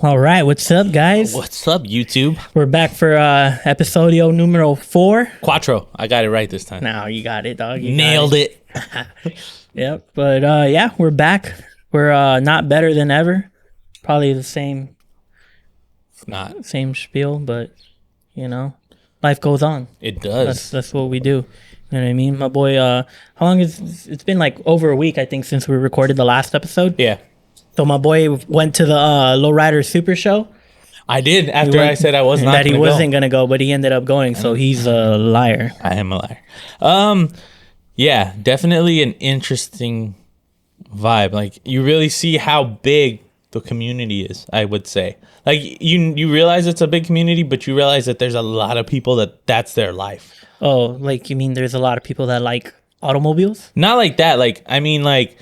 All right, what's up, guys? What's up, YouTube? We're back for episodio numero 4. Quattro. I got it right this time. Now you got it, dog. You Nailed it. Yep. But yeah, we're back. We're not better than ever. Probably the same. Not. Same spiel, but you know, life goes on. It does. That's what we do. You know what I mean, my boy? How long is it's been? Like over a week, I think, since we recorded the last episode. Yeah. So my boy went to the Lowrider Super Show. I did after I said I was not that he gonna wasn't gonna go, but he ended up going. So he's a liar. I am a liar. Yeah, definitely an interesting vibe. Like you really see how big the community is. I would say, like you realize it's a big community, but you realize that there's a lot of people that's their life. Oh, like you mean there's a lot of people that like automobiles? Not like that. Like I mean, like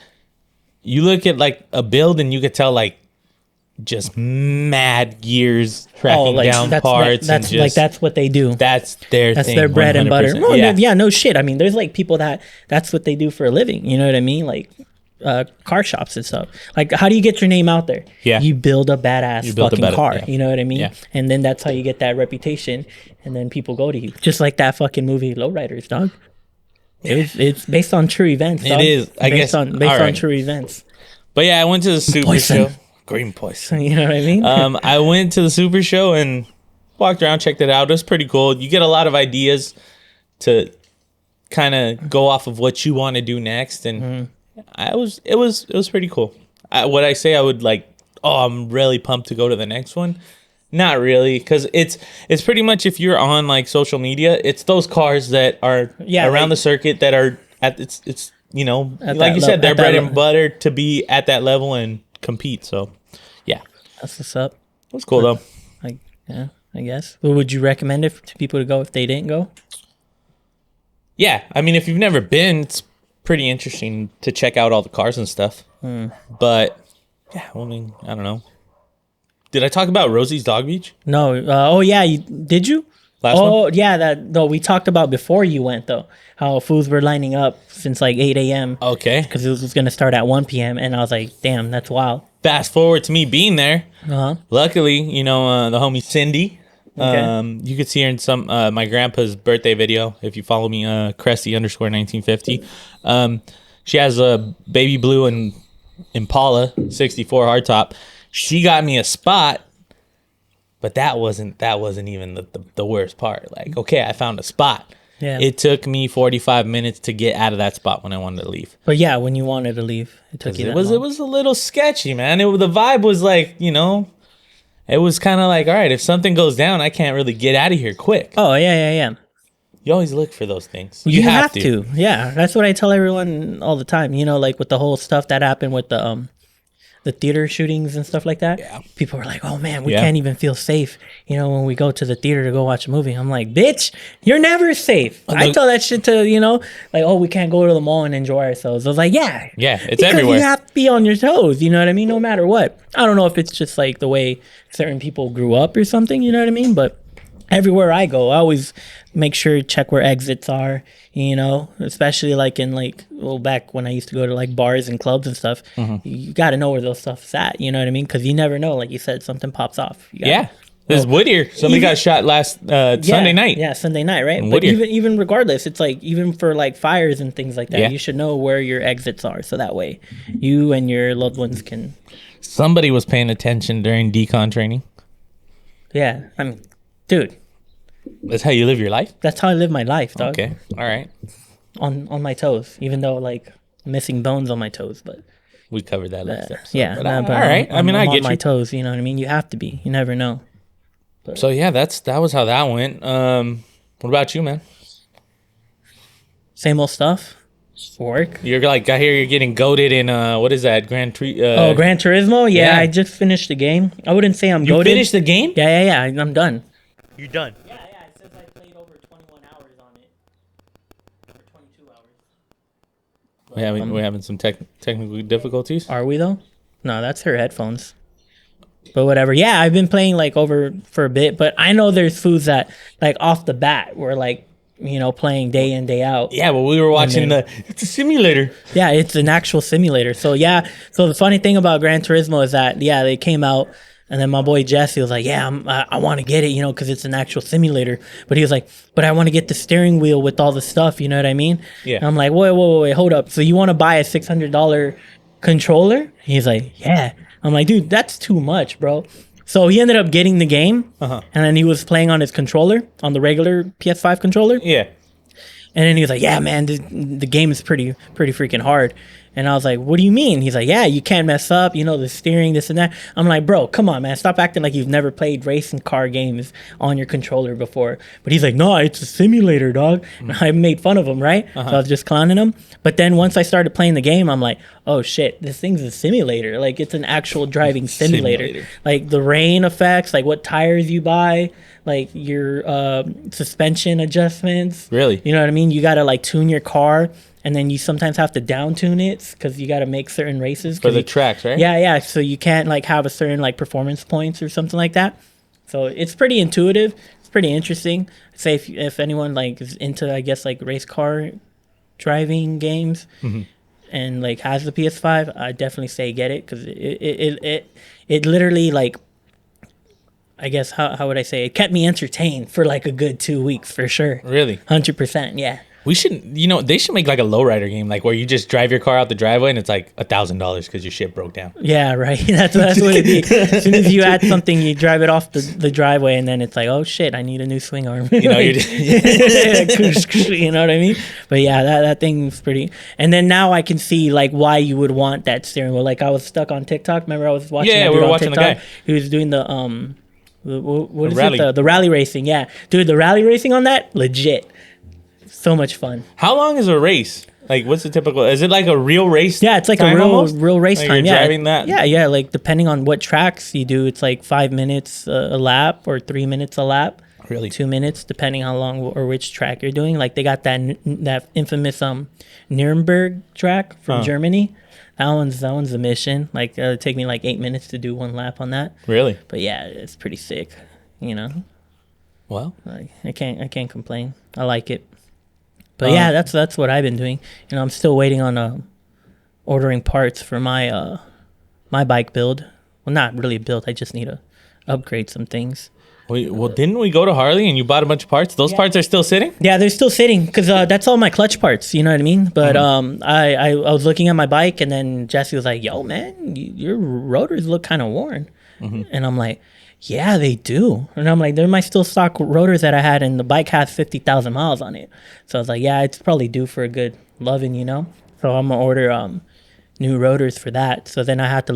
you look at like a build and you could tell like just mad gears tracking down parts. That's and just, like that's what they do. That's their That's thing, their bread and butter. 100%. No, Yeah. yeah, no shit. I mean, there's like people that's what they do for a living. You know what I mean? Like car shops and stuff. Like, how do you get your name out there? Yeah. You build a badass fucking car. yeah. You know what I mean? Yeah. And then that's how you get that reputation. And then people go to you. Just like that fucking movie Lowriders, dog. It's based on true events, dog. It is. I guess. Based on true events. But yeah, I went to the Super Poison. Show. Green poison. You know what I mean? I went to the Super Show and walked around, checked it out. It was pretty cool. You get a lot of ideas to kind of go off of what you want to do next, and it was pretty cool. I would like. Oh, I'm really pumped to go to the next one. Not really, because it's pretty much if you're on like social media, it's those cars that are around the circuit that are at it's you know, like you said, they're bread and butter to be at that level and compete. So, yeah, That's what's up. it was cool though. I guess. Well, would you recommend it to people to go if they didn't go? Yeah, I mean, if you've never been, it's pretty interesting to check out all the cars and stuff. But yeah, I mean, I don't know. Did I talk about Rosie's Dog Beach? No. Oh yeah, did you? Last one? Yeah, we talked about before you went though. How fools were lining up since like 8 a.m. Okay. because it was going to start at 1 p.m. and I was like, damn, that's wild. Fast forward to me being there. Luckily, you know, the homie Cindy. Okay. You could see her in some my grandpa's birthday video. If you follow me, Cressy_1950. She has a baby blue and Impala 64 hardtop. She got me a spot, but that wasn't even the worst part. Like, okay, I found a spot. Yeah. It took me 45 minutes to get out of that spot when I wanted to leave. But yeah, when you wanted to leave, it took you that long. It was a little sketchy, man. The vibe was like, you know, it was kind of like, all right, if something goes down, I can't really get out of here quick. Oh, yeah. You always look for those things. You have to. Yeah, that's what I tell everyone all the time. You know, like with the whole stuff that happened with the theater shootings and stuff like that. Yeah. People were like, oh man, we can't even feel safe, you know, when we go to the theater to go watch a movie. I'm like, bitch, you're never safe. I tell that shit to, you know, like, oh, we can't go to the mall and enjoy ourselves. I was like, yeah, it's everywhere. You have to be on your toes, you know what I mean? No matter what. I don't know if it's just like the way certain people grew up or something, you know what I mean? But everywhere I go, I always make sure to check where exits are, you know, especially like in back when I used to go to like bars and clubs and stuff. You got to know where those stuff's at, you know what I mean? Because you never know, like you said, something pops off. There's Whittier. Somebody got shot last Sunday night. Yeah, Sunday night, right? In But Whittier. even regardless, it's like even for like fires and things like that, Yeah. you should know where your exits are, so that way you and your loved ones can. Somebody was paying attention during decon training. Yeah, I mean, dude, That's how you live your life? that's how I live my life, dog. Okay. All right. On my toes, even though like missing bones on my toes, but We covered that last episode. yeah. But Nah, but all right. I mean, I I'm get on my you. toes. You know what I mean? You have to be. You never know. So yeah, that was how that went. What about you, man? Same old stuff. Work. You're like, I hear you're getting goated in what is that? Gran Turismo? Yeah, yeah. I just finished the game. I wouldn't say I'm You goated. finished the game? Yeah. I'm done. You're done. Yeah. It says I played over 21 hours on it. Or 22 hours. We're having some technical difficulties. Are we though? No, that's her headphones. But whatever. Yeah, I've been playing like over for a bit, but I know there's foods that like off the bat were like, you know, playing day in, day out. Yeah, but we were watching it's a simulator. Yeah, it's an actual simulator. So yeah, so the funny thing about Gran Turismo is that, yeah, they came out And then my boy Jesse was like, yeah, I want to get it, because it's an actual simulator. But he was like, but I want to get the steering wheel with all the stuff, you know what I mean? Yeah. And I'm like, wait, hold up. So you want to buy a $600 controller? He's like, yeah. I'm like, dude, that's too much, bro. So he ended up getting the game, and then he was playing on his controller, on the regular PS5 controller. Yeah. And then he was like, yeah, man, the game is pretty freaking hard. And I was like, what do you mean? He's like, yeah, you can't mess up, the steering, this and that. I'm like, bro, come on, man. Stop acting like you've never played racing car games on your controller before. But he's like, no, it's a simulator, dog. And I made fun of him, right? So I was just clowning him. But then once I started playing the game, I'm like, oh, shit, this thing's a simulator. Like, it's an actual driving simulator. Like, the rain effects, like what tires you buy, like your suspension adjustments. Really? You know what I mean? You got to, like, tune your car. And then you sometimes have to down tune it because you got to make certain races for the tracks, right? Yeah. So you can't like have a certain like performance points or something like that. So it's pretty intuitive. It's pretty interesting. I'd say if anyone like is into, I guess, like race car driving games and like has the PS5, I definitely say get it because it literally like, I guess how would I say, it kept me entertained for like a good 2 weeks for sure. Really? 100%. Yeah. We should, they should make like a lowrider game, like where you just drive your car out the driveway and it's like $1,000 because your shit broke down. Yeah, right. That's what it'd be. As soon as you add something, you drive it off the driveway, and then it's like, oh shit, I need a new swing arm. You know what I mean? But yeah, that thing's pretty. And then now I can see like why you would want that steering wheel. Like I was stuck on TikTok. Remember, I was watching. Yeah, we were watching TikTok. The guy. He was doing the what is rally. The rally racing. Yeah, dude, the rally racing on that legit. So much fun. How long is a race? Like, what's the typical? Is it like a real race? Yeah, it's like a real race like time. You're yeah, driving that. Yeah. Like depending on what tracks you do, it's like 5 minutes a lap or 3 minutes a lap. Really? 2 minutes, depending how long or which track you're doing. Like they got that infamous Nuremberg track from Germany. That one's the mission. Like it'd take me like 8 minutes to do one lap on that. Really? But yeah, it's pretty sick. Well, like, I can't complain. I like it. But yeah, that's what I've been doing. I'm still waiting on ordering parts for my my bike build. Well, not really build. I just need to upgrade some things. Well, didn't we go to Harley and you bought a bunch of parts? Those parts are still sitting? Yeah, they're still sitting because that's all my clutch parts. You know what I mean? But I was looking at my bike and then Jesse was like, "Yo, man, your rotors look kind of worn," and I'm like, yeah, they do. And I'm like, they're my still stock rotors that I had, and the bike has 50,000 miles on it. So I was like, yeah, it's probably due for a good loving, So I'm gonna order new rotors for that. So then I had to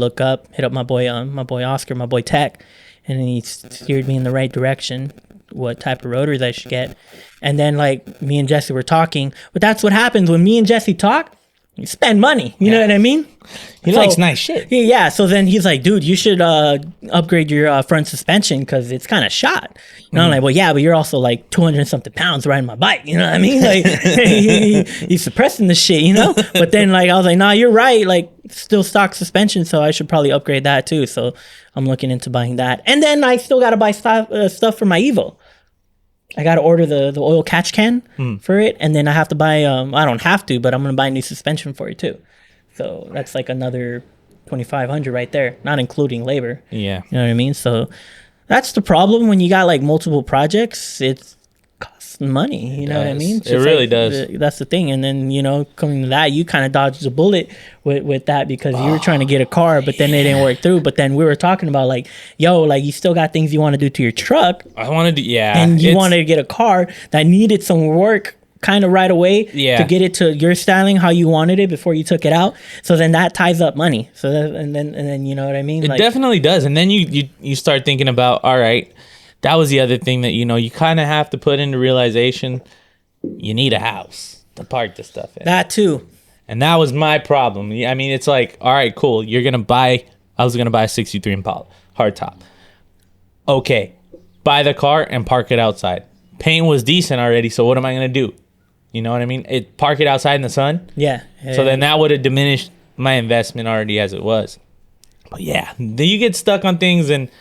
hit up my boy Oscar, my boy Tech, and then he steered me in the right direction, what type of rotors I should get. And then like me and Jesse were talking, but that's what happens when me and Jesse talk. You spend money, you know what I mean? He likes nice shit. Yeah, so then he's like, dude, you should upgrade your front suspension because it's kind of shot. And I'm like, well, yeah, but you're also like 200-something pounds riding my bike, you know what I mean? Like, he's suppressing the shit, But then like I was like, nah, you're right, like still stock suspension, so I should probably upgrade that too. So I'm looking into buying that. And then I still got to buy stuff for my Evo. I got to order the oil catch can for it, and then I have to buy, I don't have to, but I'm going to buy a new suspension for it too. So that's like another $2,500 right there, not including labor. Yeah. You know what I mean? So that's the problem when you got like multiple projects. It costs money, you know what I mean? It really does. That's the thing. And then, coming to that, you kind of dodged a bullet with that because you were trying to get a car, but then it didn't work through. But then we were talking about like, yo, like you still got things you want to do to your truck. I wanted to, and you wanted to get a car that needed some work kind of right away to get it to your styling, how you wanted it before you took it out. So then that ties up money. So that, and then you know what I mean? It definitely does. And then you start thinking about, all right, that was the other thing that, you kind of have to put into realization. You need a house to park the stuff in. That too. And that was my problem. I mean, it's like, all right, cool. I was going to buy a 63 Impala hardtop. Okay. Buy the car and park it outside. Paint was decent already. So what am I going to do? You know what I mean? Park it outside in the sun. Yeah. So then that would have diminished my investment already as it was. But yeah, then you get stuck on things, and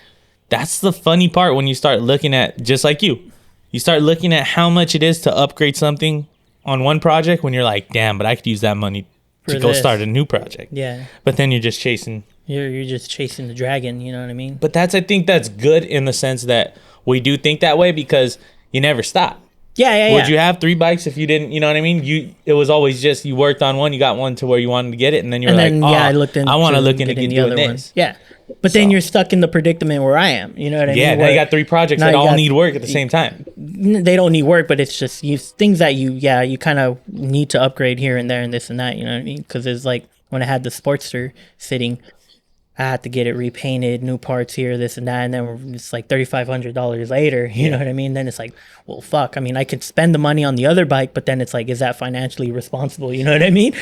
that's the funny part when you start looking at, just like you start looking at how much it is to upgrade something on one project when you're like, damn, but I could use that money to go start a new project. Yeah. But then you're just chasing You're just chasing the dragon. You know what I mean? But I think that's good in the sense that we do think that way because you never stop. Yeah. Would you have 3 bikes if you didn't? You know what I mean? It was always just you worked on one, you got one to where you wanted to get it, and then you were like, I want to look into doing this. Yeah. But then you're stuck in the predicament where I am. You know what I mean? Yeah, now you got 3 projects that all need work at the same time. They don't need work, but it's just things that you kind of need to upgrade here and there and this and that. You know what I mean? Because it's like when I had the Sportster sitting, I had to get it repainted, new parts here, this and that, and then it's like $3,500 later. You know what I mean? Then it's like, well, fuck. I mean, I could spend the money on the other bike, but then it's like, is that financially responsible? You know what I mean?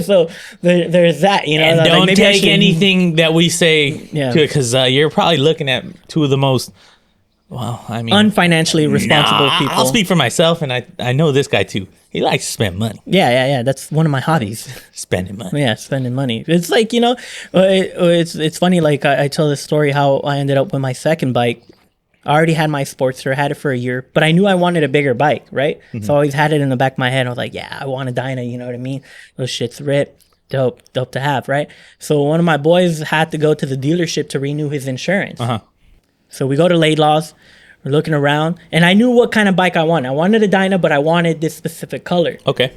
So there's that. You know, and don't like take anything that we say because you're probably looking at 2 of the most. Well, I mean, unfinancially responsible people. I'll speak for myself, and I know this guy too. He likes to spend money. Yeah. That's one of my hobbies. Spending money. Yeah, spending money. It's like, you know, it's funny. Like I tell this story how I ended up with my second bike. I already had my Sportster, I had it for a year, but I knew I wanted a bigger bike, right? Mm-hmm. So I always had it in the back of my head. I was like, yeah, I want a Dyna. You know what I mean? Those shits rip. Dope to have, right? So one of my boys had to go to the dealership to renew his insurance. So we go to Laidlaw's, we're looking around, and I knew what kind of bike I wanted. I wanted a Dyna, but I wanted this specific color. Okay.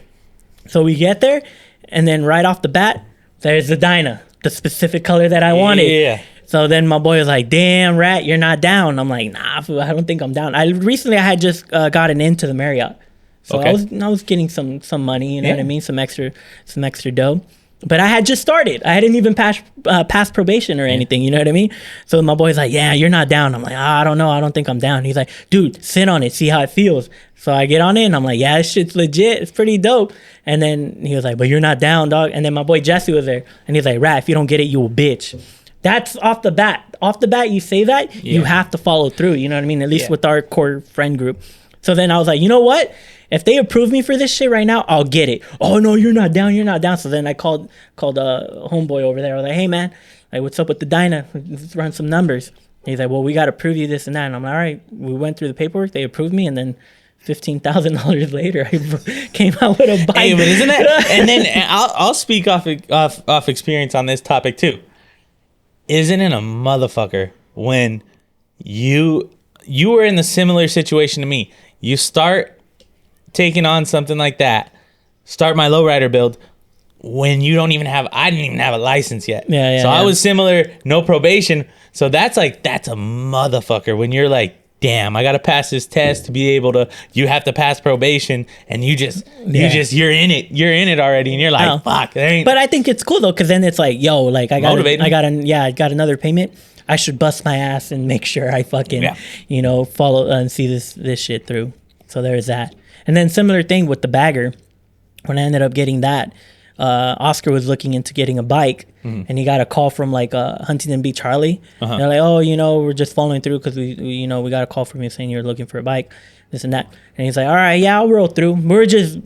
So we get there, and then right off the bat, there's the Dyna, the specific color that I wanted. Yeah. So then my boy was like, damn, Rat, you're not down. I'm like, nah, I don't think I'm down. Recently I had just gotten into the Marriott. So I was getting some money, you know what I mean? Some extra dough. But I had just started. I hadn't even passed probation or anything. You know what I mean? So my boy's like, yeah, you're not down. I'm like, I don't know. I don't think I'm down. He's like, dude, sit on it. See how it feels. So I get on it and I'm like, yeah, this shit's legit. It's pretty dope. And then he was like, but you're not down, dog. And then my boy Jesse was there. And he's like, Rat, if you don't get it, you a bitch. That's off the bat. Off the bat, you say that, you have to follow through. You know what I mean? At least with our core friend group. So then I was like, you know what? If they approve me for this shit right now, I'll get it. Oh no, you're not down. You're not down. So then I called a homeboy over there. I was like, hey man, like what's up with the Dyna? Let's run some numbers. And he's like, well, we got to prove you this and that. And I'm like, all right. We went through the paperwork. They approved me, and then $15,000 later, I came out with a bike. Hey, but isn't that? And then I'll speak off experience on this topic too. Isn't it a motherfucker when you were in the similar situation to me? You start taking on something like that, start my lowrider build when you don't even have, I didn't even have a license yet. So I was similar, no probation. So that's a motherfucker when you're like, damn, I got to pass this test to be able to, you have to pass probation, and you're in it already. And you're like, fuck. But I think it's cool though. Cause then it's like, yo, like I got another payment. I should bust my ass and make sure I fucking, follow and see this shit through. So there's that. And then similar thing with the bagger. When I ended up getting that, Oscar was looking into getting a bike, and he got a call from like Huntington Beach Harley. They're like, oh, we're just following through because we got a call from you saying you're looking for a bike, this and that. And he's like, all right, yeah, I'll roll through. We were just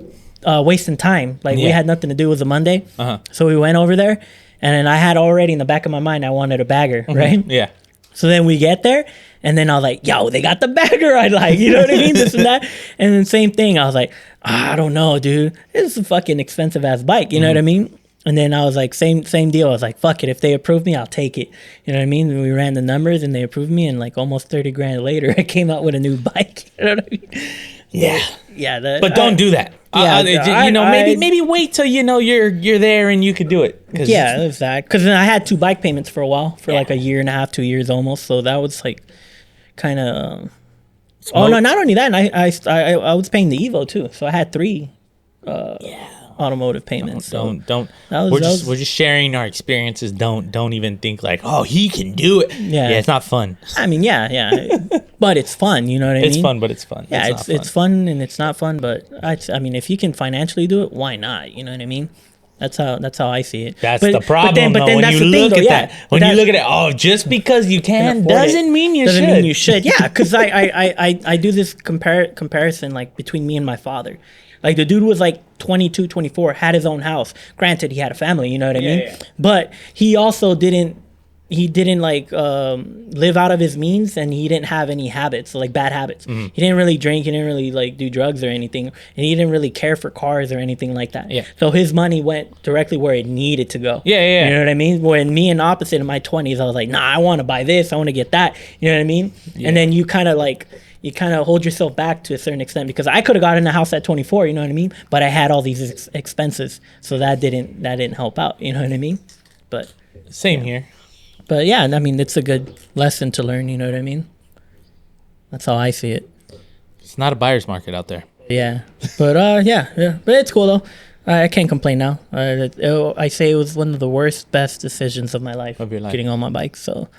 wasting time. Like we had nothing to do. It was a Monday. So we went over there, and then I had already in the back of my mind, I wanted a bagger, right? Yeah. So then we get there, and then I was like, yo, they got the bagger I like, you know what I mean? This and that. And then same thing, I was like, I don't know, dude. This is a fucking expensive ass bike, you know what I mean? And then I was like, same deal. I was like, fuck it. If they approve me, I'll take it. You know what I mean? And we ran the numbers and they approved me, and like almost 30 grand later, I came out with a new bike. You know what I mean? Yeah. But don't do that. Maybe wait till you're there and you could do it. Yeah, it was that. Because then I had 2 bike payments for a while, for like a year and a half, 2 years almost. So that was like kind of. Oh no! Not only that, and I was paying the Evo too, so I had 3 automotive payments. We're just sharing our experiences. Don't even think like, oh, he can do it. Yeah, it's not fun. I mean, yeah, but it's fun. You know what I mean? It's fun, but it's fun. Yeah, it's fun and it's not fun, but I mean, if you can financially do it, why not? You know what I mean? That's how I see it. That's the problem. But then when you look at that, when you look at it, oh, just because you can doesn't mean you should. Yeah, because I do this comparison like between me and my father. Like the dude was like 22, 24, had his own house. Granted, he had a family, you know what I mean? Yeah. But he also didn't he didn't like live out of his means, and he didn't have any habits, like bad habits. He didn't really drink, he didn't really like do drugs or anything, and he didn't really care for cars or anything like that. Yeah. So his money went directly where it needed to go. Yeah. You know what I mean? When me and opposite in my 20s, I was like, nah, I want to buy this, I want to get that. You know what I mean? Yeah. And then you kind of hold yourself back to a certain extent, because I could have gotten a house at 24, you know what I mean? But I had all these expenses, so that didn't help out, you know what I mean? But Same here. But yeah, I mean, it's a good lesson to learn, you know what I mean? That's how I see it. It's not a buyer's market out there. Yeah. But yeah. But it's cool though. I can't complain now. I say it was one of the best decisions of my life. Of your life. Getting on my bike. So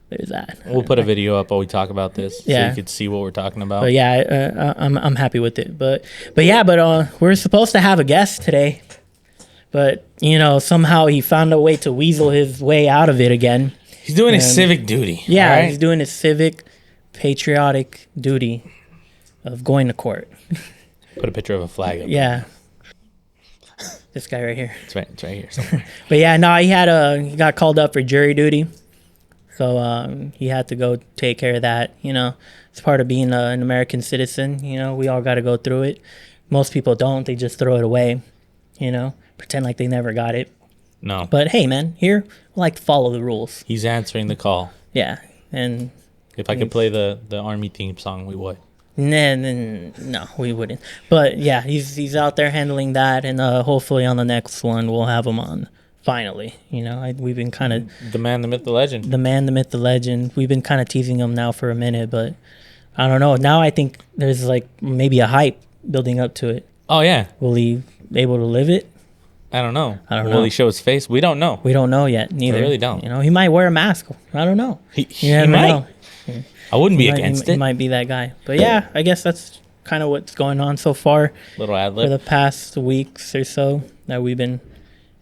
there's that. We'll put a video up while we talk about this, so Yeah. you could see what we're talking about. But yeah, I'm happy with it. But we're supposed to have a guest today. But you know, somehow he found a way to weasel his way out of it again. He's doing his civic duty. Yeah, all right? he's doing his civic, patriotic duty of going to court. Put a picture of a flag up. Yeah. This guy right here. It's right here somewhere. But yeah, no, he got called up for jury duty. So he had to go take care of that. You know, it's part of being an American citizen. You know, we all got to go through it. Most people don't. They just throw it away, you know, pretend like they never got it. No. But hey, man, here, I like to follow the rules. He's answering the call. Yeah. And If I could play the Army theme song, we would. no, we wouldn't. But yeah, he's out there handling that. And hopefully on the next one, we'll have him on. Finally, you know, we've been kind of... The man, the myth, the legend. The man, the myth, the legend. We've been kind of teasing him now for a minute, but I don't know. Now I think there's like maybe a hype building up to it. Oh, yeah. Will he be able to live it? I don't know. I don't know. Will he show his face? We don't know. We don't know yet, neither. We really don't. You know, he might wear a mask. I don't know. He never might. know. I wouldn't be He against it. He might be that guy. But yeah, I guess that's kind of what's going on so far Little ad for lib. the past weeks or so that we've been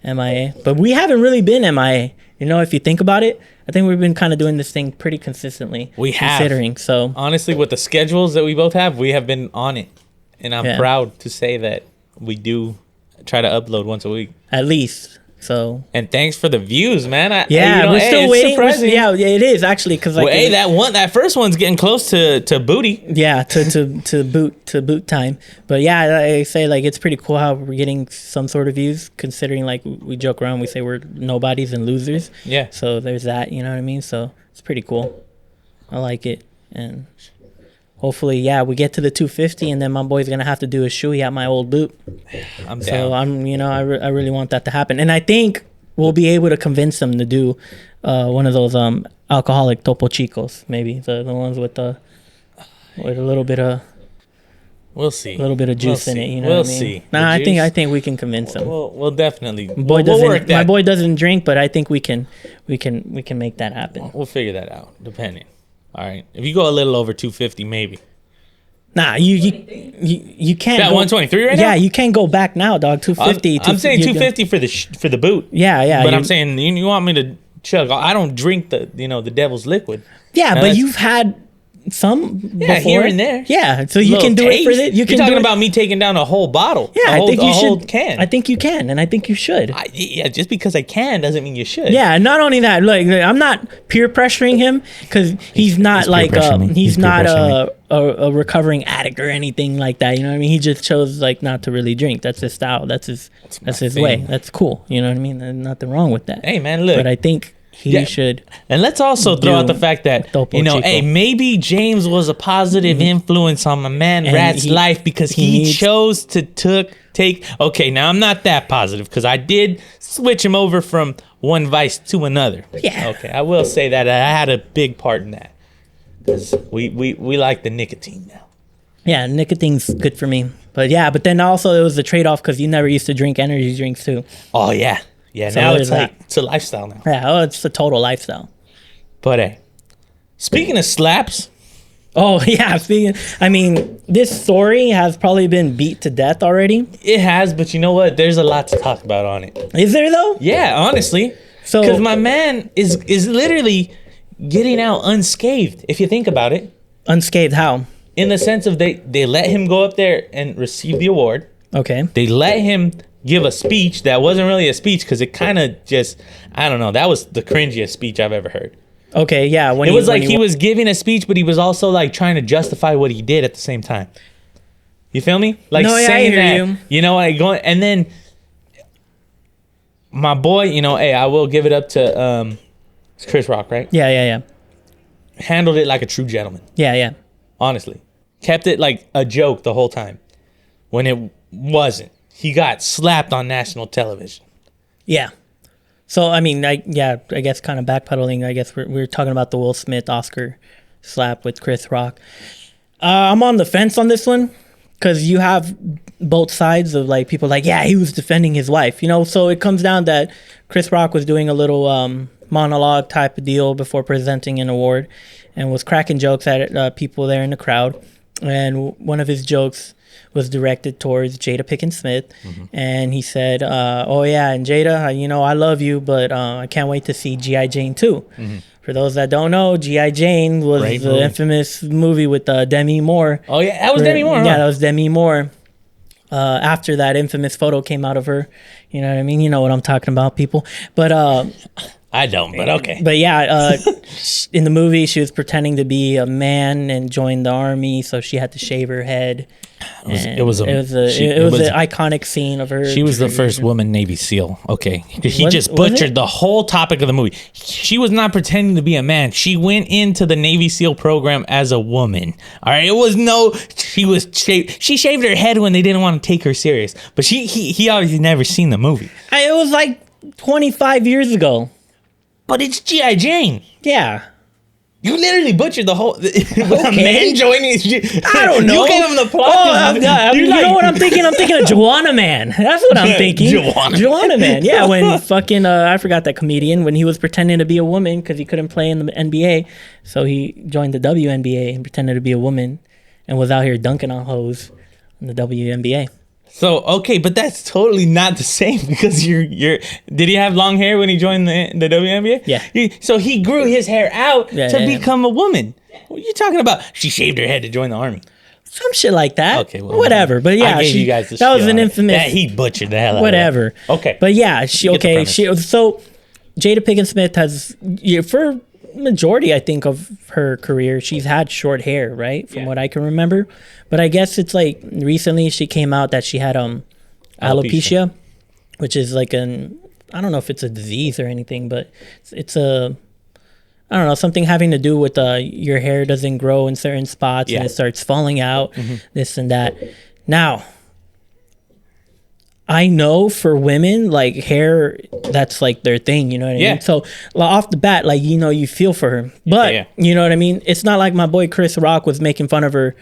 MIA. But we haven't really been MIA. You know, if you think about it, I think we've been kind of doing this thing pretty consistently. We have. Considering, so... Honestly, with the schedules that we both have, we have been on it. And I'm Yeah. proud to say that we do try to upload once a week. At least. So And thanks for the views, man. we're still it's waiting. surprising. Yeah, it is actually because like Well, hey, that first one's getting close to booty. yeah to boot time. But yeah, I say like it's pretty cool how we're getting some sort of views, considering like we joke around, we say we're nobodies and losers. Yeah. So there's that, you know what I mean? So it's pretty cool. I like it, and hopefully, yeah, we get to the 250, and then my boy's gonna have to do a shoey at my old boot. I'm So down. I really want that to happen, and I think we'll be able to convince them to do one of those alcoholic Topo Chicos, maybe the ones with a little bit of We'll see. juice in it. You know We'll what I mean? see. Nah, The I juice? think we can convince them. We'll definitely. Boy We'll work that. my boy doesn't drink, but I think we can make that happen. We'll figure that out, depending. All right. If you go a little over 250, maybe. Nah, you can't. That go- 123 right now? Yeah, you can't go back now, dog. 250. I'm saying 250 for the boot. Yeah. But I'm saying you want me to chug. I don't drink the devil's liquid. Yeah, Now but that's- you've had some Yeah, before. here and there. Yeah, so you Little can do it for taste. it. You're can talking do it. about me taking down a whole bottle. Yeah, a whole, I think you a should. whole can. I think you can, and I think you should. Yeah, just because I can doesn't mean you should. Yeah, not only that, like I'm not peer pressuring him because he's not peer like pressuring me. he's He's peer not pressuring a recovering addict or anything like that. You know what I mean? He just chose like not to really drink. That's his style. That's his thing. way. That's cool. You know what I mean? There's nothing wrong with that. Hey, man, look. But I think he Yeah. should. And let's also throw out the fact that, Topo hey, Chico. maybe James was a positive influence on my man And Rat's life because he needs- chose to take. Okay, now I'm not that positive because I did switch him over from one vice to another. Yeah. Okay, I will say that I had a big part in that because we like the nicotine now. Yeah, nicotine's good for me. But then also it was a trade off because you never used to drink energy drinks too. Oh, yeah. Yeah, So now there's it's like, that. it's a lifestyle now. Yeah, it's a total lifestyle. But hey, speaking of slaps, Oh yeah, I mean, this story has probably been beat to death already. it has, but you know what? There's a lot to talk about on it. Is there though? Yeah, honestly. So- because my man is literally getting out unscathed, if you think about it. Unscathed how? In the sense of they let him go up there and receive the award. Okay. They let him give a speech that wasn't really a speech because it kind of just, I don't know. That was the cringiest speech I've ever heard. Okay, yeah. It was like he was giving a speech, but he was also like trying to justify what he did at the same time. You feel me? Like No, yeah, saying I hear that, you. you know, like going, and then my boy, you know, hey, I will give it up to it's Chris Rock, right? Yeah. Handled it like a true gentleman. Yeah. Honestly, kept it like a joke the whole time when it wasn't. He got slapped on national television. Yeah. So, I mean, I guess kind of backpedaling, I guess we're talking about the Will Smith Oscar slap with Chris Rock. I'm on the fence on this one because you have both sides of like people like, yeah, he was defending his wife, you know? So it comes down that Chris Rock was doing a little monologue type of deal before presenting an award and was cracking jokes at people there in the crowd. And one of his jokes was directed towards Jada Pinkett Smith, and he said, "Oh yeah, and Jada, you know I love you, but I can't wait to see G.I. Jane 2." For those that don't know, G.I. Jane was the infamous movie with Demi Moore. Oh yeah, that was Demi Moore. Yeah, that was Demi Moore. After that infamous photo came out of her, you know what I mean? You know what I'm talking about, people. But I don't, but okay. But yeah, in the movie, she was pretending to be a man and joined the army, so she had to shave her head. It was an iconic scene of her. She was the first woman Navy SEAL. Okay, he just butchered the whole topic of the movie. She was not pretending to be a man. She went into the Navy SEAL program as a woman. All right, it was no. She shaved her head when they didn't want to take her serious. But he obviously never seen the movie. It was like 25 years ago. But it's G.I. Jane. Yeah. You literally butchered the whole. A man joining. I don't know. You gave him the plot. You know what I'm thinking? I'm thinking of Joanna Man. That's what I'm thinking. Joanna Man. Yeah, when fucking I forgot that comedian when he was pretending to be a woman because he couldn't play in the NBA, so he joined the WNBA and pretended to be a woman and was out here dunking on hoes in the WNBA. So okay, but that's totally not the same because you're. Did he have long hair when he joined the WNBA? Yeah. So he grew his hair out to become a woman. What are you talking about? She shaved her head to join the army. Some shit like that. Okay, well, whatever. But yeah, I gave you guys that was an infamous. That he butchered the hell out whatever. of it. Okay. But yeah, so Jada Pinkett Smith has for majority, I think, of her career, she's had short hair, right? From what I can remember. But I guess it's like recently she came out that she had alopecia, which is like I don't know if it's a disease or anything, but it's a, I don't know, something having to do with your hair doesn't grow in certain spots and it starts falling out, this and that. Now, I know for women, like hair, that's like their thing, you know what I mean? So off the bat, like, you know, you feel for her. But, you know what I mean? It's not like my boy Chris Rock was making fun of her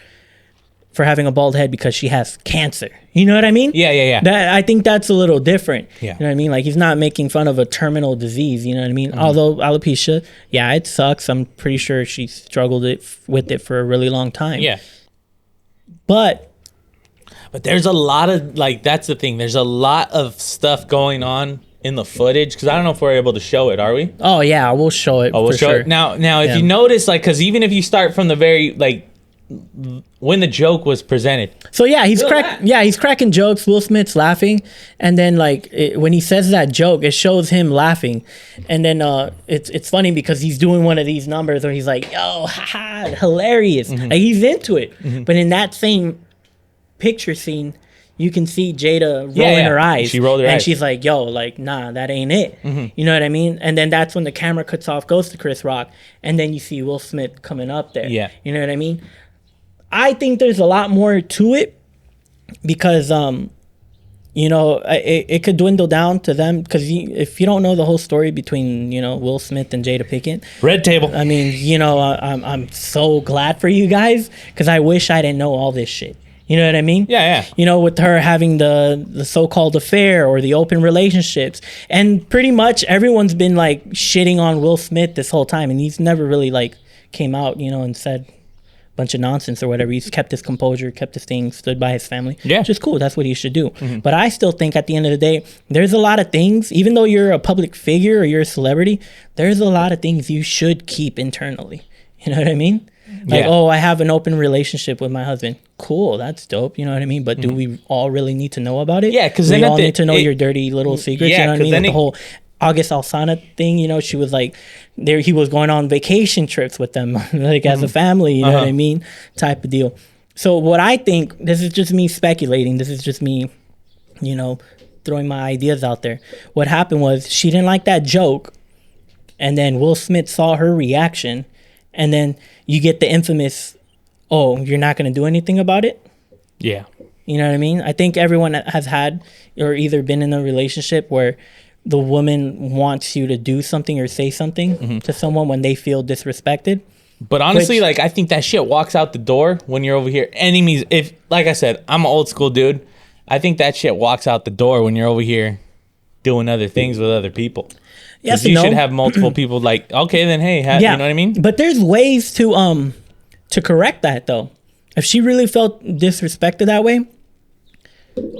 for having a bald head because she has cancer. You know what I mean? Yeah. I think that's a little different. Yeah. You know what I mean? Like, he's not making fun of a terminal disease, you know what I mean? Although alopecia, yeah, it sucks. I'm pretty sure she struggled with it for a really long time. Yeah. But there's a lot of, like, that's the thing. There's a lot of stuff going on in the footage because I don't know if we're able to show it. Are we? Oh yeah, we'll show it. We'll show it now. If you notice, like, because even if you start from the very like when the joke was presented. So yeah, he's cracking jokes. Will Smith's laughing, and then like when he says that joke, it shows him laughing, and then it's funny because he's doing one of these numbers where he's like, "Yo, haha, hilarious!" Like, he's into it. But in that same picture scene, you can see Jada rolling her eyes. She rolled her eyes. And she's like, yo, like, nah, that ain't it. You know what I mean? And then that's when the camera cuts off, goes to Chris Rock, and then you see Will Smith coming up there. Yeah. You know what I mean? I think there's a lot more to it because, you know, it could dwindle down to them because if you don't know the whole story between, you know, Will Smith and Jada Pinkett. Red table. I mean, you know, I'm so glad for you guys because I wish I didn't know all this shit. You know what I mean? Yeah. You know, with her having the so-called affair or the open relationships. And pretty much everyone's been like shitting on Will Smith this whole time. And he's never really like came out, you know, and said a bunch of nonsense or whatever. He's kept his composure, kept his thing, stood by his family. Yeah. Which is cool. That's what he should do. But I still think at the end of the day, there's a lot of things, even though you're a public figure or you're a celebrity, there's a lot of things you should keep internally. You know what I mean? Like, Yeah. oh, I have an open relationship with my husband. Cool, that's dope. You know what I mean? But do we all really need to know about it? Yeah, 'cause we then all need to know your dirty little secrets. yeah, You know what I 'cause mean? then With the whole August Alsana thing, you know, she was like, there he was going on vacation trips with them, like as a family. You know what I mean? Type of deal. So what I think, this is just me speculating. This is just me, you know, throwing my ideas out there. What happened was she didn't like that joke, and then Will Smith saw her reaction, and then you get the infamous, "Oh, you're not going to do anything about it." Yeah. You know what I mean? I think everyone has had or either been in a relationship where the woman wants you to do something or say something to someone when they feel disrespected. But honestly, Which- like, I think that shit walks out the door when you're over here. Enemies, if, like I said, I'm an old school dude. I think that shit walks out the door when you're over here doing other things with other people. Yes Because and you no. should have multiple people like, okay, then, hey, you know what I mean? But there's ways to correct that though. If she really felt disrespected that way,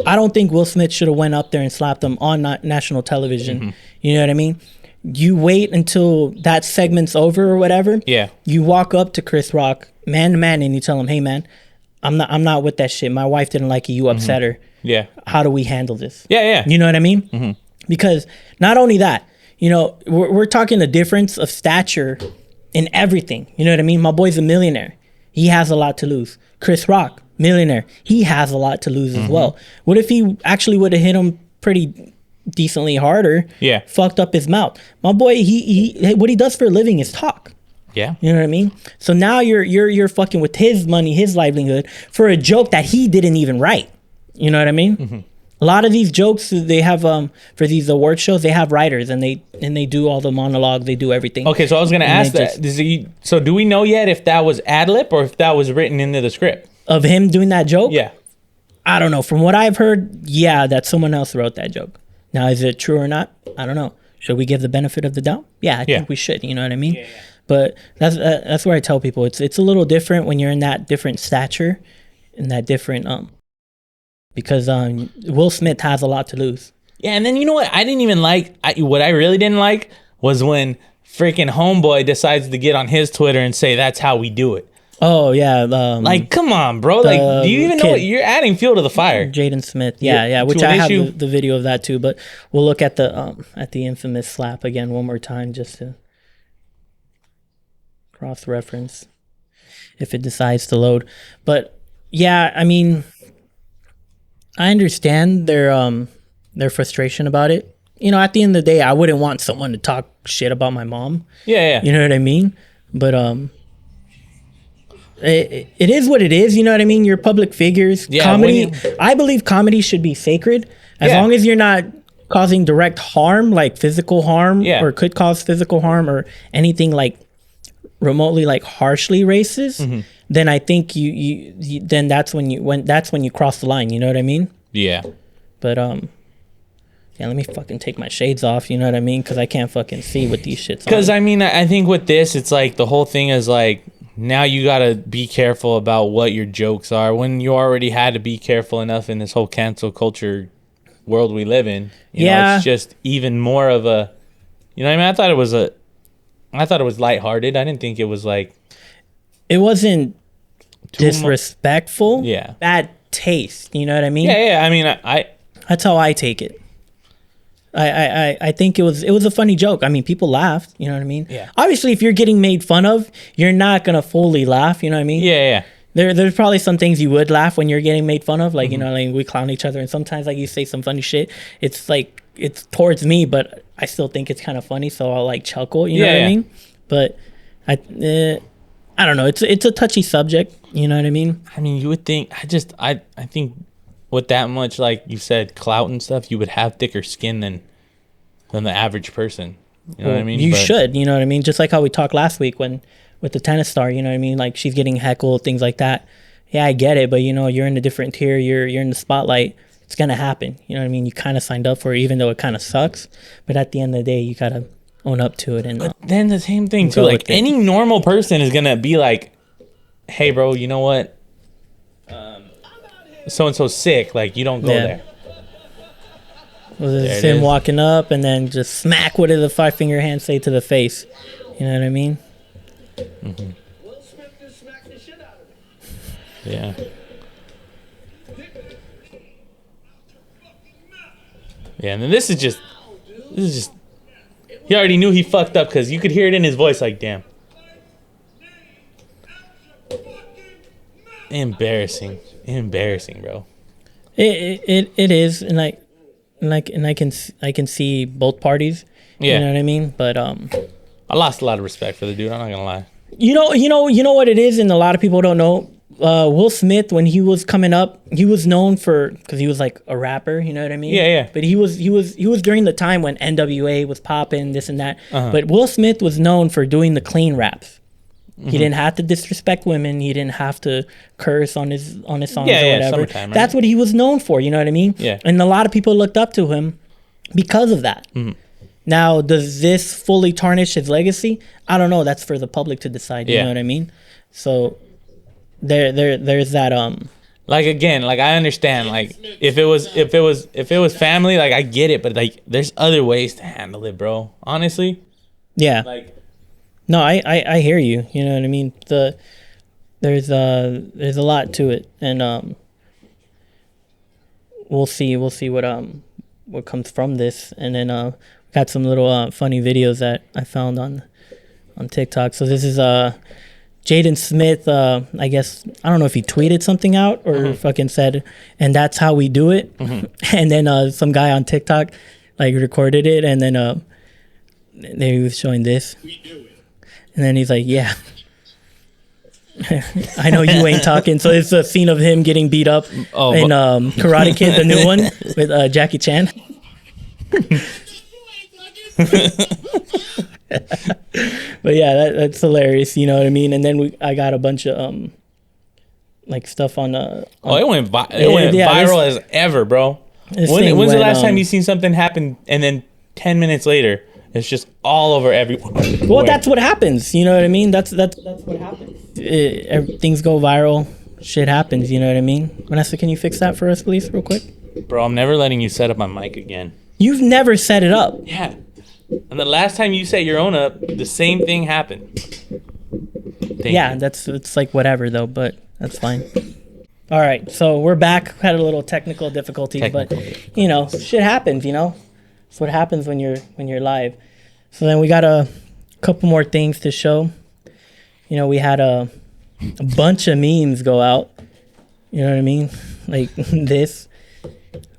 I don't think Will Smith should have went up there and slapped him on national television. You know what I mean? You wait until that segment's over or whatever. Yeah. You walk up to Chris Rock, man to man, and you tell him, "Hey, man, I'm not with that shit. My wife didn't like it. You upset her. Yeah. How do we handle this?" Yeah, yeah. You know what I mean? Because not only that, you know, we're talking the difference of stature in everything. You know what I mean? My boy's a millionaire. He has a lot to lose. Chris Rock, millionaire. He has a lot to lose as well. What if he actually would have hit him pretty decently harder? Yeah. Fucked up his mouth. My boy, he what he does for a living is talk. Yeah. You know what I mean? So now you're fucking with his money, his livelihood for a joke that he didn't even write. You know what I mean? A lot of these jokes they have for these award shows, they have writers and they do all the monologues, they do everything. Okay, so I was going to And ask they that. So do we know yet if that was ad lib or if that was written into the script? Of him doing that joke? Yeah. I don't know. From what I've heard, yeah, that someone else wrote that joke. Now, is it true or not? I don't know. Should we give the benefit of the doubt? Yeah, I think we should. You know what I mean? But that's where I tell people it's a little different when you're in that different stature, in that different because Will Smith has a lot to lose. Yeah, and then you know what? I didn't even like. What I really didn't like was when freaking Homeboy decides to get on his Twitter and say that's how we do it. Oh yeah, Like, come on, bro. Like, do you even know what you're adding fuel to the fire? Jaden Smith. Yeah, which to an I have issue. the video of that too. But we'll look at the infamous slap again one more time just to cross reference if it decides to load. But yeah, I mean, I understand their frustration about it. You know, at the end of the day, I wouldn't want someone to talk shit about my mom. Yeah. You know what I mean? But it is what it is. You know what I mean? You're public figures. Yeah, Comedy. I believe comedy should be sacred as Yeah. long as you're not causing direct harm, like physical harm, Yeah. or could cause physical harm, or anything like remotely like harshly racist. Then I think you then that's when you cross the line. You know what I mean? Yeah. But yeah, let me fucking take my shades off. You know what I mean? Because I can't fucking see what these shits. Because on. I mean, I think with this, it's like the whole thing is like now you gotta be careful about what your jokes are when you already had to be careful enough in this whole cancel culture world we live in. You know, it's just even more of a. You know what I mean? I thought it was lighthearted. I didn't think it was like. It wasn't disrespectful. Yeah. Bad taste. You know what I mean? Yeah. I mean, I That's how I take it. I think it was a funny joke. I mean, people laughed. You know what I mean? Yeah. Obviously, if you're getting made fun of, you're not gonna fully laugh. You know what I mean? Yeah. There's probably some things you would laugh when you're getting made fun of, like you know, like we clown each other, and sometimes like you say some funny shit. It's like it's towards me, but I still think it's kind of funny, so I'll like chuckle. You know what I mean? But I don't know. It's a touchy subject. You know what I mean? I mean, you would think. I think with that much, like you said, clout and stuff, you would have thicker skin than the average person. You know what I mean? You should. You know what I mean? Just like how we talked last week with the tennis star. You know what I mean? Like she's getting heckled, things like that. Yeah, I get it, but you know, you're in a different tier. You're in the spotlight. It's gonna happen. You know what I mean? You kind of signed up for it, even though it kind of sucks. But at the end of the day, you gotta own up to it. And But then the same thing too. go Like with it. any normal person is gonna be like, "Hey, bro, you know what? So and so's sick. Like you don't go Yeah. there." was There it it him is. walking up and then just smack? What did the 5-finger hand say to the face? You know what I mean? Yeah. Yeah, and then this is just. He already knew he fucked up because you could hear it in his voice, like, damn. Embarrassing, bro. It is, and I can see both parties. Yeah. You know what I mean? But I lost a lot of respect for the dude. I'm not gonna lie. You know what it is, and a lot of people don't know. Will Smith, when he was coming up, he was known because he was like a rapper. You know what I mean? Yeah. But he was during the time when NWA was popping, this and that. But Will Smith was known for doing the clean raps. He didn't have to disrespect women. He didn't have to curse on his songs or whatever. Summertime, right? That's what he was known for. You know what I mean? Yeah. And a lot of people looked up to him because of that. Now, does this fully tarnish his legacy? I don't know. That's for the public to decide. You know what I mean? So there's that. Like, again, like, I understand. Like, if it was family, like, I get it. But like, there's other ways to handle it, bro. Honestly. Yeah. Like. No, I hear you. You know what I mean? There's a lot to it, and we'll see what comes from this, and then got some little funny videos that I found on TikTok. So this is Jaden Smith. I guess I don't know if he tweeted something out or fucking said, and that's how we do it. And then some guy on TikTok like recorded it, and then he was showing this. We do it. And then he's like, yeah. I know you ain't talking. So it's a scene of him getting beat up in Karate Kid, the new one, with Jackie Chan. But yeah, that's hilarious. You know what I mean? And then I got a bunch of like stuff on. It went viral as ever, bro. When's the last time you seen something happen and then 10 minutes later it's just all over everyone? Well, that's what happens. You know what I mean? That's what happens. Things go viral. Shit happens. You know what I mean? Vanessa, can you fix that for us, please, real quick? Bro, I'm never letting you set up my mic again. You've never set it up. Yeah. And the last time you set your own up, the same thing happened. It's like whatever though, but that's fine. All right, so we're back. Had a little technical difficulty, but you know, shit happens. You know, that's what happens when you're live. So then we got a couple more things to show. You know, we had a bunch of memes go out. You know what I mean? Like this.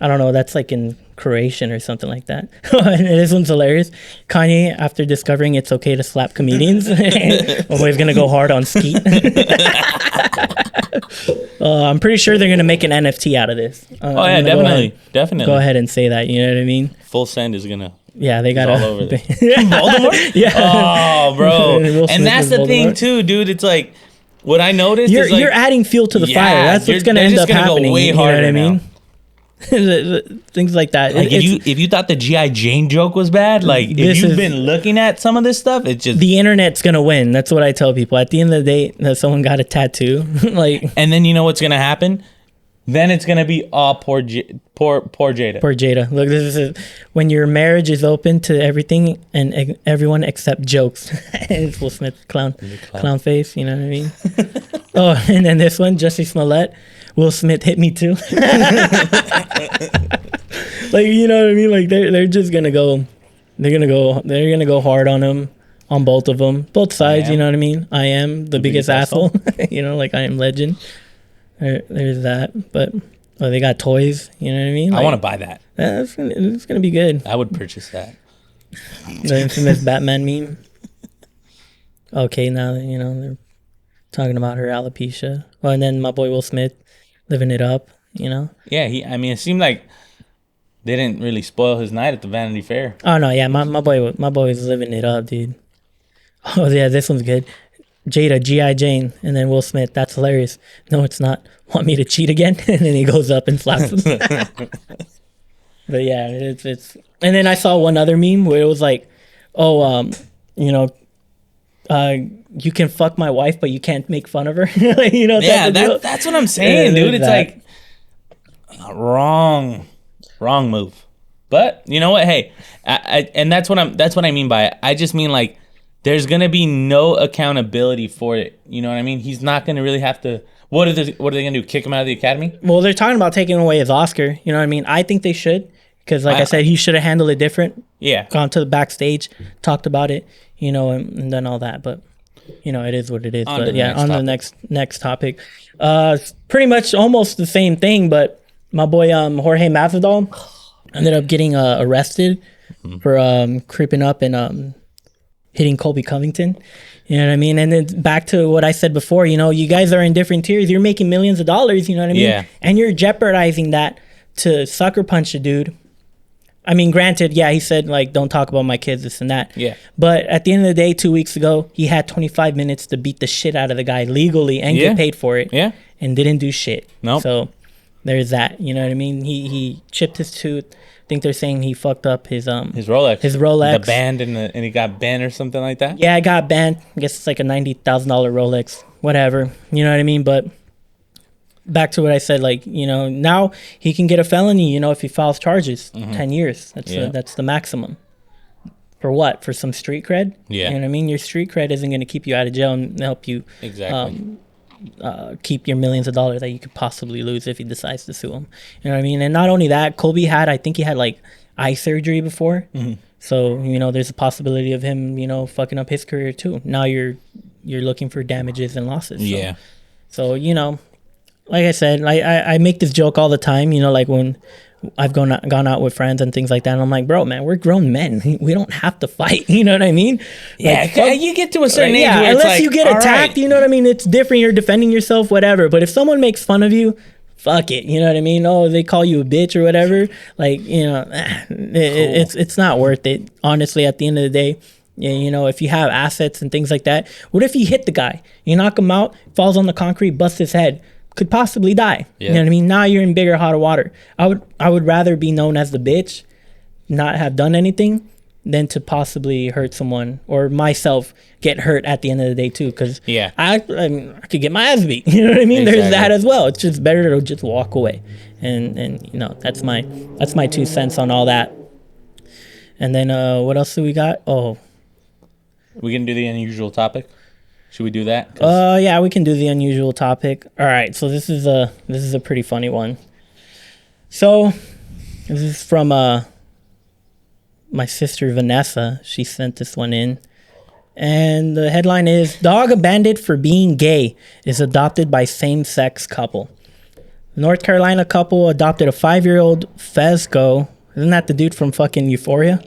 I don't know. That's like in Croatian or something like that. And this one's hilarious. Kanye, after discovering it's okay to slap comedians, always gonna go hard on Skeet. I'm pretty sure they're gonna make an NFT out of this. Definitely. Go ahead and say that. You know what I mean? Full Send is gonna. Yeah, they got all over this. Voldemort. Yeah. Oh, bro. And that's the thing too, dude. It's like what I noticed. You're adding fuel to the fire. That's what's gonna end up happening. Go way harder, you know what I mean? Things like that. Like if you thought the G.I. Jane joke was bad, like if you've been looking at some of this stuff, it's just the internet's gonna win. That's what I tell people. At the end of the day, that someone got a tattoo, like, and then you know what's gonna happen? Then it's gonna be poor Jada. Poor Jada. Look, this is when your marriage is open to everything and everyone except jokes. It's Will Smith clown face. You know what I mean? Oh, and then this one, Jussie Smollett. Will Smith hit me too. Like, you know what I mean? Like they're just gonna go. They're gonna go hard on him, on both of them, both sides. You know what I mean? I am the biggest asshole. You know, like I Am Legend. There's that, but they got toys. You know what I mean? Like, I want to buy that. It's gonna be good. I would purchase that. The infamous Batman meme. Okay, now you know they're talking about her alopecia. Well, and then my boy Will Smith living it up. You know? Yeah, it seemed like they didn't really spoil his night at the Vanity Fair. Oh no, yeah, my boy was living it up, dude. Oh yeah, this one's good. Jada, G.I. Jane, and then Will Smith. That's hilarious. No, it's not. Want me to cheat again? And then he goes up and slaps him. But yeah, it's. And then I saw one other meme where it was like, you know, you can fuck my wife, but you can't make fun of her. You know? Yeah, that's what I'm saying, dude. It's like wrong move. But you know what? Hey, and that's what I mean by it. I just mean like there's gonna be no accountability for it. You know what I mean? He's not gonna really have to. What are they gonna do? Kick him out of the academy? Well, they're talking about taking away his Oscar. You know what I mean? I think they should, because like I said, he should have handled it different. Yeah. Gone to the backstage, talked about it, you know, and done all that. But you know, it is what it is. On to but the yeah, next on topic. the next topic. Pretty much almost the same thing, but my boy Jorge Masvidal ended up getting arrested for creeping up and hitting Colby Covington. You know what I mean? And then back to what I said before, you know, you guys are in different tiers. You're making millions of dollars, you know what I mean? Yeah. And you're jeopardizing that to sucker punch a dude. I mean, granted, yeah, he said, like, don't talk about my kids, this and that. Yeah. But at the end of the day, 2 weeks ago, he had 25 minutes to beat the shit out of the guy legally and Yeah. get paid for it. Yeah. And didn't do shit. Nope. So there's that, you know what I mean? He chipped his tooth. I think they're saying he fucked up his Rolex. His Rolex. The band and he got banned or something like that. Yeah, it got banned. I guess it's like a $90,000 Rolex, whatever. You know what I mean? But back to what I said, like, you know, now he can get a felony, you know, if he files charges, 10 years. That's the maximum. For what? For some street cred? Yeah. You know what I mean? Your street cred isn't going to keep you out of jail and help you Exactly. keep your millions of dollars that you could possibly lose if he decides to sue him. You know what I mean? And not only that, Colby I think he had like eye surgery before. So, you know, there's a possibility of him, you know, fucking up his career too. Now you're looking for damages and losses. So. Yeah. So, you know, like I said, I make this joke all the time, you know, like when I've gone out with friends and things like that. And I'm like, bro, man, we're grown men. We don't have to fight. You know what I mean? Yeah. Like, You get to a certain age yeah, where it's unless like, you get all attacked, right. you know what I mean? It's different. You're defending yourself, whatever. But if someone makes fun of you, fuck it. You know what I mean? Oh, they call you a bitch or whatever. Like, you know, it's not worth it. Honestly, at the end of the day, you know, if you have assets and things like that, what if you hit the guy? You knock him out, falls on the concrete, busts his head, could possibly die. Yeah. You know what I mean? Now you're in bigger, hotter water. I would rather be known as the bitch, not have done anything, than to possibly hurt someone or myself get hurt at the end of the day too. Because Yeah. I could get my ass beat. You know what I mean? There's Exactly. that as well. It's just better to just walk away. And you know, that's my 2 cents on all that. And then what else do we got? Oh, We can do the unusual topic. Should we do that? 'Cause yeah, we can do the unusual topic. All right, so this is a pretty funny one. So this is from my sister Vanessa. She sent this one in, and the headline is "Dog Abandoned for Being Gay is Adopted by Same-Sex Couple." North Carolina couple adopted a 5-year-old Fezco. Isn't that the dude from fucking Euphoria?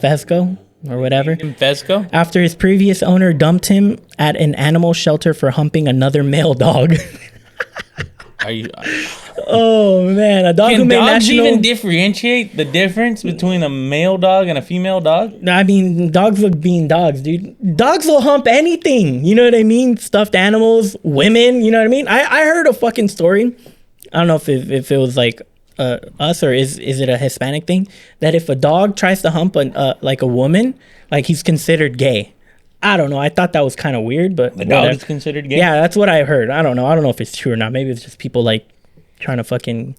Fezco or whatever. Fesco? After his previous owner dumped him at an animal shelter for humping another male dog. Are you? Oh man, a dog who Can made dogs national. even differentiate the difference between a male dog and a female dog? I mean, dogs look being dogs, dude. Dogs will hump anything. You know what I mean? Stuffed animals, women. You know what I mean? I heard a fucking story. I don't know if it was like us or is it a Hispanic thing, that if a dog tries to hump like a woman, like he's considered gay. I don't know. I thought that was kind of weird, but The dog is considered gay? Yeah, that's what I heard. I don't know. I don't know if it's true or not. Maybe it's just people like trying to fucking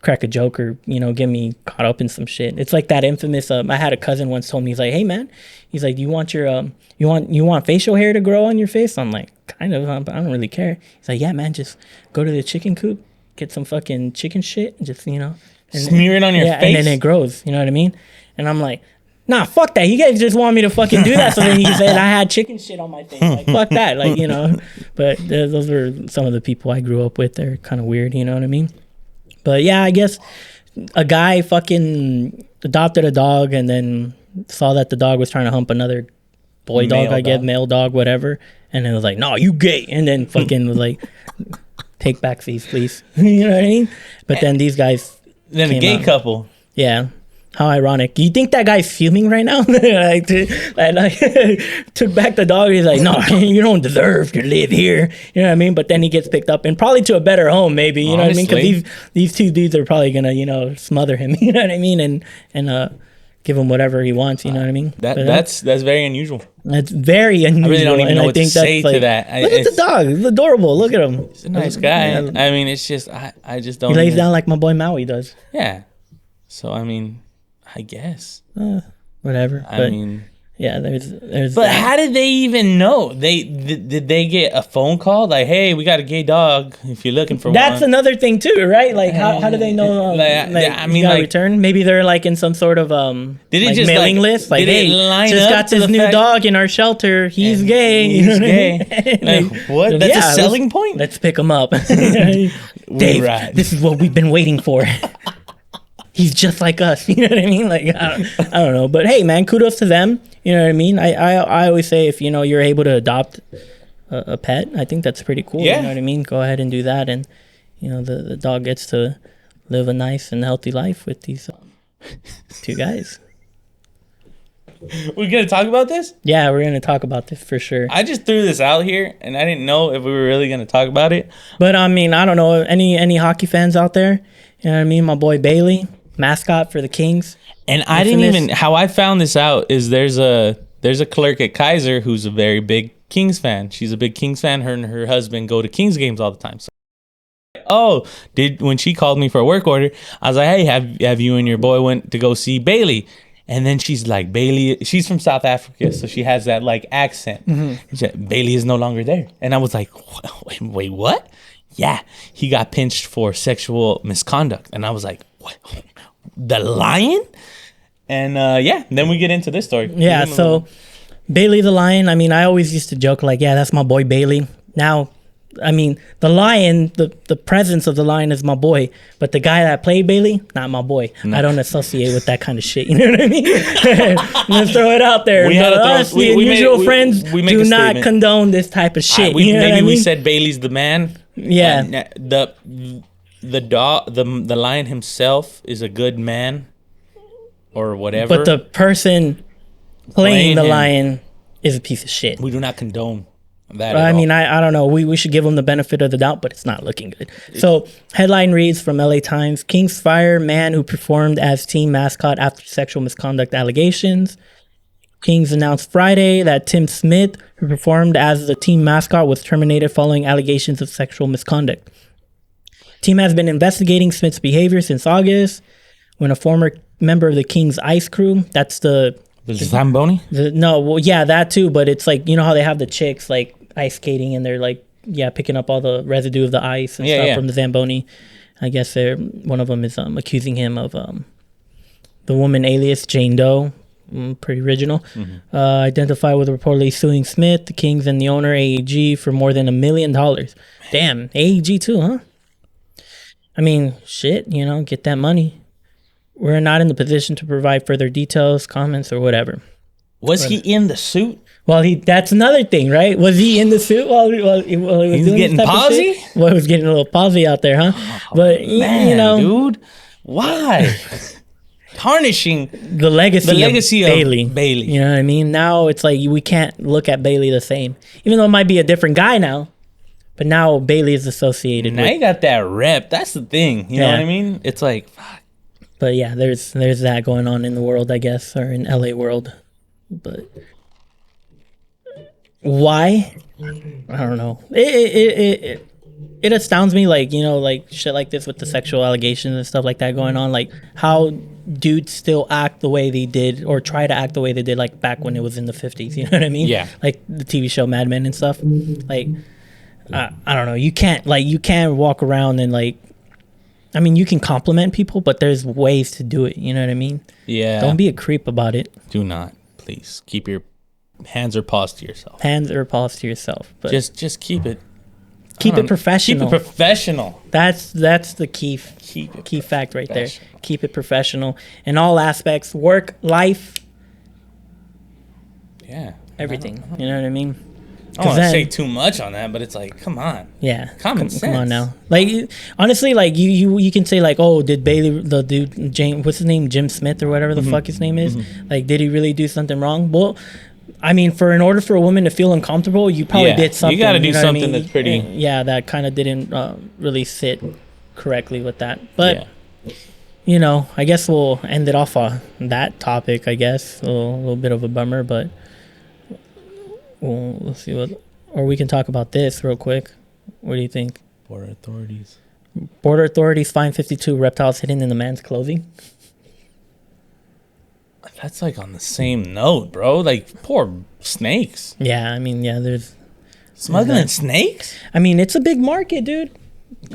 crack a joke or, you know, get me caught up in some shit. It's like that infamous. I had a cousin once told me, he's like, "Hey man," he's like, "You want your you want facial hair to grow on your face?" I'm like, "Kind of, but I don't really care." He's like, "Yeah man, just go to the chicken coop, get some fucking chicken shit, and just, you know, and Smear it on your face? and then it grows." You know what I mean? And I'm like, "Nah, fuck that. You guys just want me to fucking do that." So then he said I had chicken shit on my face. Like, fuck that. Like, you know, but those were some of the people I grew up with. They're kind of weird. You know what I mean? But yeah, I guess a guy fucking adopted a dog and then saw that the dog was trying to hump another boy dog, I guess, male dog, whatever. And then was like, "No, you gay." And then fucking was like, "Take back seats, please." You know what I mean? But then these guys, Then a came gay out. couple. Yeah. How ironic. Do you think that guy's fuming right now? like, took back the dog. He's like, "No, you don't deserve to live here." You know what I mean? But then he gets picked up and probably to a better home, maybe. You know what I mean? Honestly. Because these two dudes are probably going to, you know, smother him. You know what I mean? And give him whatever he wants. You know what I mean? But That's very unusual. that's very unusual. I really don't even and know I what to think say that's to like, that. Look at the dog. It's adorable. Look at him. He's a nice guy. Yeah. I mean, it's just I just don't. He lays even- down like my boy Maui does. Yeah. So I mean, I guess. Whatever. I But mean, Yeah, there's But that. how did they even know? Did they get a phone call like, "Hey, we got a gay dog. If you're looking for That's one." another thing too, right? Like how do they know? I mean, you gotta like, return. Maybe they're like in some sort of Did it like just, mailing like, list. Like, did it hey, line just up got to this the new fact- dog in our shelter. He's And gay. he's You know what I gay. mean? Like, what? That's a selling point? Let's pick him up. Dave, ride. this is what we've been waiting for. He's just like us. You know what I mean? Like I don't know, but hey, man, kudos to them. You know what I mean? I always say if you're able to adopt a pet, I think that's pretty cool. Yeah. You know what I mean? Go ahead and do that, and the dog gets to live a nice and healthy life with these two guys. We're gonna talk about this? Yeah, we're gonna talk about this for sure. I just threw this out here, and I didn't know if we were really gonna talk about it. But I mean, I don't know any hockey fans out there. You know what I mean? My boy Bailey, mascot for the Kings. And I didn't even. How I found this out is there's a clerk at Kaiser who's a very big Kings fan. She's a big Kings fan. Her and her husband go to Kings games all the time. So, when she called me for a work order, I was like, hey, have you and your boy went to go see Bailey? And then she's like, Bailey, she's from South Africa, so she has that like accent. Mm-hmm. She said, Bailey is no longer there. And I was like, wait, what? Yeah, he got pinched for sexual misconduct. And I was like, what? The Lion? And then we get into this story. Yeah, so Bailey the Lion, I mean, I always used to joke like, yeah, that's my boy Bailey. Now, I mean, the Lion, the presence of the Lion is my boy, but the guy that played Bailey, not my boy. No. I don't associate with that kind of shit. You know what I mean? Let's throw it out there. We unusual friends do not statement. condone this type of shit. We said Bailey's the man. Yeah. The dog, the lion himself is a good man, or whatever. But the person playing the him, lion is a piece of shit. We do not condone that. I mean, I don't know. We should give him the benefit of the doubt, but it's not looking good. So, headline reads from LA Times: Kings fire man who performed as team mascot after sexual misconduct allegations. Kings announced Friday that Tim Smith, who performed as the team mascot, was terminated following allegations of sexual misconduct. Team has been investigating Smith's behavior since August, when a former member of the Kings ice crew, that's the Zamboni? That too, but it's like, you know how they have the chicks like ice skating and they're like, picking up all the residue of the ice and stuff from the Zamboni. I guess one of them is accusing him of the woman alias Jane Doe, pretty original, identified with reportedly suing Smith, the Kings, and the owner AEG for more than $1 million. Damn, AEG too, huh? I mean, shit, get that money. We're not in the position to provide further details, comments, or whatever. Was he in the suit? Well, that's another thing, right? Was he in the suit while he was doing getting this type palsy? of shit? Well, he was getting a little palsy out there, huh? But, dude, why? Tarnishing the legacy of Bailey. You know what I mean? Now it's like we can't look at Bailey the same. Even though it might be a different guy now. But now Bailey is associated now with... you got that rep. That's the thing. You know what I mean? It's like, fuck. But yeah, there's that going on in the world, I guess, or in LA world. But why? I don't know. It astounds me, like, like shit like this with the sexual allegations and stuff like that going on. Like how dudes still act the way they did or try to act the way they did like back when it was in the 50s. You know what I mean? Yeah. Like the TV show Mad Men and stuff. Like... I don't know. You can't walk around and like, I mean, you can compliment people, but there's ways to do it. You know what I mean? Yeah. Don't be a creep about it. Do not, please. Keep your hands or paws to yourself. Hands or paws to yourself. But just keep it. Keep it professional. Keep it professional. That's the key fact right there. Keep it professional in all aspects. Work, life. Yeah. Everything. You know what I mean? I don't want to say too much on that, but it's like, come on. Yeah. Common sense. Come on now. Like, honestly, like, you can say, like, oh, did Bailey, the dude, James, what's his name? Jim Smith or whatever the fuck his name is? Like, did he really do something wrong? Well, I mean, in order for a woman to feel uncomfortable, you probably did something. You got to do something that's pretty. Yeah, that kind of didn't really sit correctly with that. But, I guess we'll end it off on that topic, I guess. A little bit of a bummer, but... Well, let's see or we can talk about this real quick. What do you think? Border authorities find 52 reptiles hidden in the man's clothing. That's like on the same note, bro. Like poor snakes. Yeah, I mean, yeah, there's Smuggling snakes? I mean, it's a big market, dude.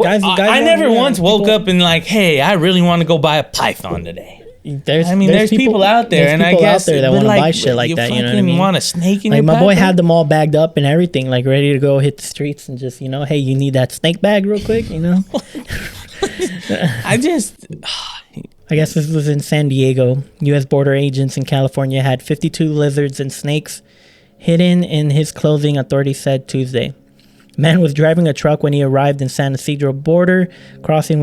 I never once woke up and like, hey, I really want to go buy a python today. There's people out there, and I guess out there that want to buy shit like that. You know what I mean? Want a snake in like your my bag, boy bro? had them all bagged up and everything, like ready to go hit the streets and just, hey, you need that snake bag real quick, I guess this was in San Diego. U.S. border agents in California had 52 lizards and snakes hidden in his clothing, authorities said Tuesday. Man was driving a truck when he arrived in San Ysidro border, crossing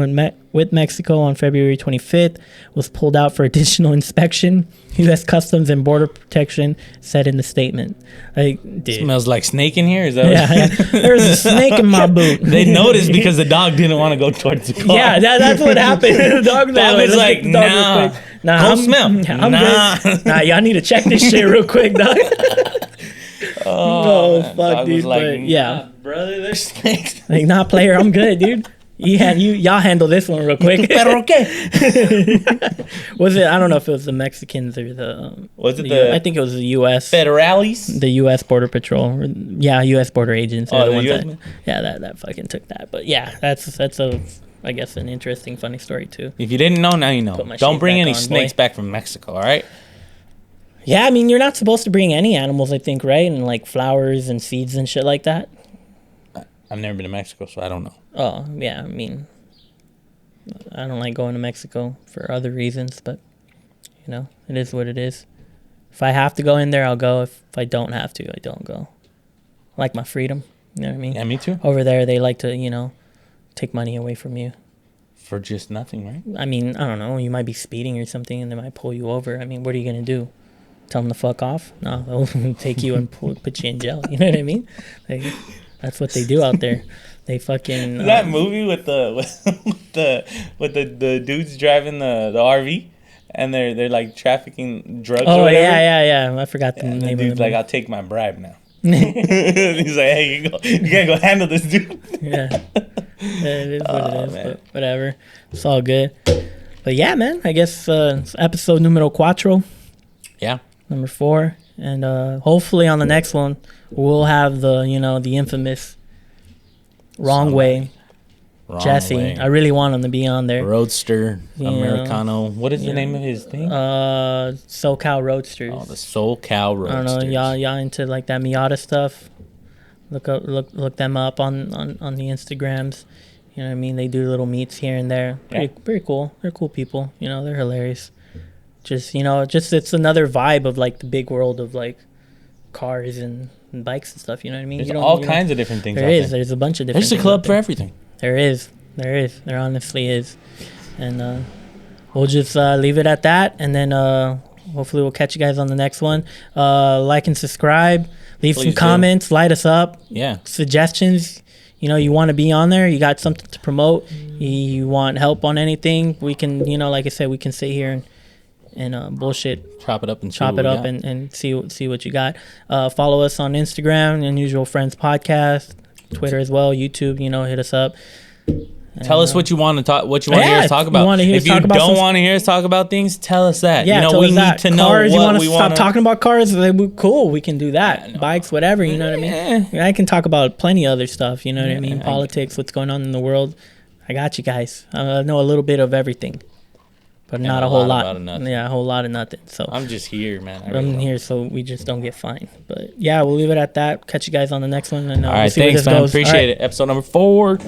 with Mexico on February 25th, was pulled out for additional inspection, U.S. Customs and Border Protection said in the statement. Like, dude. Smells like snake in here? Is that yeah. There's a snake in my boot. They noticed because the dog didn't want to go towards the car. Yeah, that's what happened. The dog was like, nah, I'm smell. I'm Nah. good. Nah, y'all need to check this shit real quick, dog. Oh, fuck, dog dude. was like, But, yeah. brother, there's snakes. Like, nah, player, I'm good, dude. Y'all handle this one real quick. Pero qué? Was it? I don't know if it was the Mexicans or the. Was it the? I think it was the U.S. Federales? The U.S. Border Patrol. Yeah, U.S. Border agents. Oh, the the ones US that fucking took that. But yeah, that's a, I guess, an interesting, funny story too. If you didn't know, now you know. Don't bring any on, snakes back from Mexico, all right? Yeah, I mean, you're not supposed to bring any animals, I think, right? And like flowers and seeds and shit like that. I've never been to Mexico, so I don't know. Oh, yeah, I mean, I don't like going to Mexico for other reasons, but, it is what it is. If I have to go in there, I'll go. If I don't have to, I don't go. I like my freedom, you know what I mean? Yeah, me too. Over there, they like to, take money away from you. For just nothing, right? I mean, I don't know. You might be speeding or something, and they might pull you over. I mean, what are you going to do? Tell them to fuck off? No, they'll take you and put you in jail. You know what I mean? That's what they do out there. They fucking that movie with the dudes driving the RV and they're like trafficking drugs. Oh, or whatever. yeah. I forgot the name. The of dude's the like, I'll take my bribe now. He's like, hey, you gotta go handle this dude. Yeah, it is what it is. Man. But whatever, it's all good. But yeah, man, I guess it's episode numero 4. Yeah. Number 4, and hopefully on the next one we'll have the the infamous Wrong Way Jesse. I really want him to be on there. Roadster Americano. What is the name of his thing? SoCal Roadsters. Oh, the SoCal Roadsters. I don't know, y'all into like that Miata stuff. Look them up on the Instagrams. You know what I mean? They do little meets here and there. Pretty cool. They're cool people. They're hilarious. Just it's another vibe of like the big world of like cars and bikes and stuff. You know what I mean? There's all kinds of different things. There's a bunch of different. There's a club for everything. There is. There honestly is, and we'll just leave it at that. And then hopefully we'll catch you guys on the next one. Like and subscribe. Leave some comments. Light us up. Yeah. Suggestions. You want to be on there. You got something to promote. You want help on anything. We can. Like I said, we can sit here and bullshit, chop it up and see what you got. Follow us on Instagram, Unusual Friends Podcast, Twitter as well, YouTube. Hit us up. Tell us what you want to talk. What you want to hear us talk about. If you don't want to hear us talk about things, tell us that. Yeah, we need to know cars, what you want we to want. Stop talking about cars. Cool, we can do that. Bikes, whatever. You know what I mean? I can talk about plenty of other stuff. You know what I mean? Politics, what's going on in the world. I got you guys. I know a little bit of everything. But not a whole lot. Yeah, a whole lot of nothing. So I'm just here, man. I'm here so we just don't get fined. But yeah, we'll leave it at that. Catch you guys on the next one. And all right, thanks, man. Appreciate it. Episode number 4.